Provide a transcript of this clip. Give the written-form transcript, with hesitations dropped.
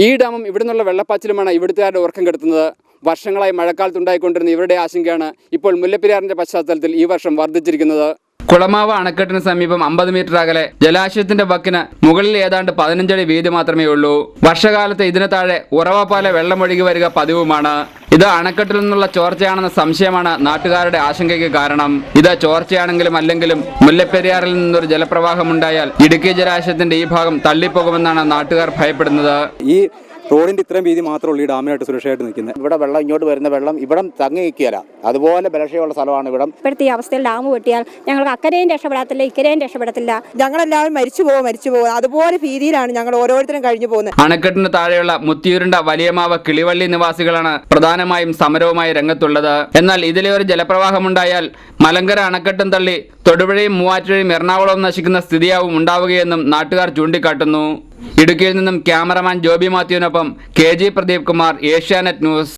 ഈ ഡാമും ഇവിടെ നിന്നുള്ള വെള്ളപ്പാച്ചിലുമാണ് ഇവിടുത്തുകാരുടെ ഉറക്കം കെടുത്തുന്നത്. വർഷങ്ങളായി മഴക്കാലത്തുണ്ടായിക്കൊണ്ടിരുന്ന ഇവരുടെ ആശങ്കയാണ് ഇപ്പോൾ മുല്ലപ്പെരിയാറിന്റെ പശ്ചാത്തലത്തിൽ ഈ വർഷം വർദ്ധിച്ചിരിക്കുന്നത്. കുളമാവ് അണക്കെട്ടിന് സമീപം 50 മീറ്റർ അകലെ ജലാശയത്തിന്റെ വക്കിന് മുകളിൽ ഏതാണ്ട് 15 അടി വീതി മാത്രമേ ഉള്ളൂ. വർഷകാലത്ത് ഇതിന് താഴെ ഉറവ വെള്ളമൊഴുകി വരിക പതിവുമാണ്. ഇത് അണക്കെട്ടിൽ നിന്നുള്ള ചോർച്ചയാണെന്ന സംശയമാണ് നാട്ടുകാരുടെ ആശങ്കയ്ക്ക് കാരണം. ഇത് ചോർച്ചയാണെങ്കിലും അല്ലെങ്കിലും മുല്ലപ്പെരിയാറിൽ നിന്നൊരു ജലപ്രവാഹം ഉണ്ടായാൽ ഇടുക്കി ജലാശയത്തിന്റെ ഈ ഭാഗം തള്ളിപ്പോകുമെന്നാണ് നാട്ടുകാർ ഭയപ്പെടുന്നത്. ഈ റോഡിന്റെ ഇത്രയും വീതി മാത്രമുള്ള ഈ ഡാമിനായിട്ട് സുരക്ഷയായിട്ട് നിൽക്കുന്നത്. ഇവിടെ വെള്ളം ഇങ്ങോട്ട് വരുന്ന വെള്ളം ഇവിടെ തങ്ങി നിൽക്കുകയില്ല, അതുപോലെ ബലക്ഷയമുള്ള സ്ഥലമാണ് ഇവിടം. ഇപ്പോഴത്തെ ഈ അവസ്ഥയിൽ ഡാം വെട്ടിയാൽ ഞങ്ങൾക്ക് അക്കരയും രക്ഷപ്പെടത്തില്ല, ഇക്കരയും രക്ഷപ്പെടത്തില്ല. ഞങ്ങളെല്ലാവരും മരിച്ചു പോകും. അതുപോലെ ഭീതിയിലാണ് ഞങ്ങൾ ഓരോരുത്തരും കഴിഞ്ഞു പോകുന്നത്. അണക്കെട്ടിന് താഴെയുള്ള മുത്തിയൂരിണ്ട വലിയമാവ് കിളിവള്ളി നിവാസികളാണ് പ്രധാനമായും സമരവുമായി രംഗത്തുള്ളത്. എന്നാൽ ഇതിലെ ഒരു ജലപ്രവാഹമുണ്ടായാൽ മലങ്കര അണക്കെട്ടും തള്ളി തൊടുപുഴയും മൂവാറ്റുപുഴയും എറണാകുളവും നശിക്കുന്ന സ്ഥിതിയാവും ഉണ്ടാവുകയെന്നും നാട്ടുകാർ ചൂണ്ടിക്കാട്ടുന്നു. ഇടുക്കിയിൽ നിന്നും ക്യാമറമാൻ ജോബി മാത്യുവിനൊപ്പം KG Pradeep Kumar, Asianet news.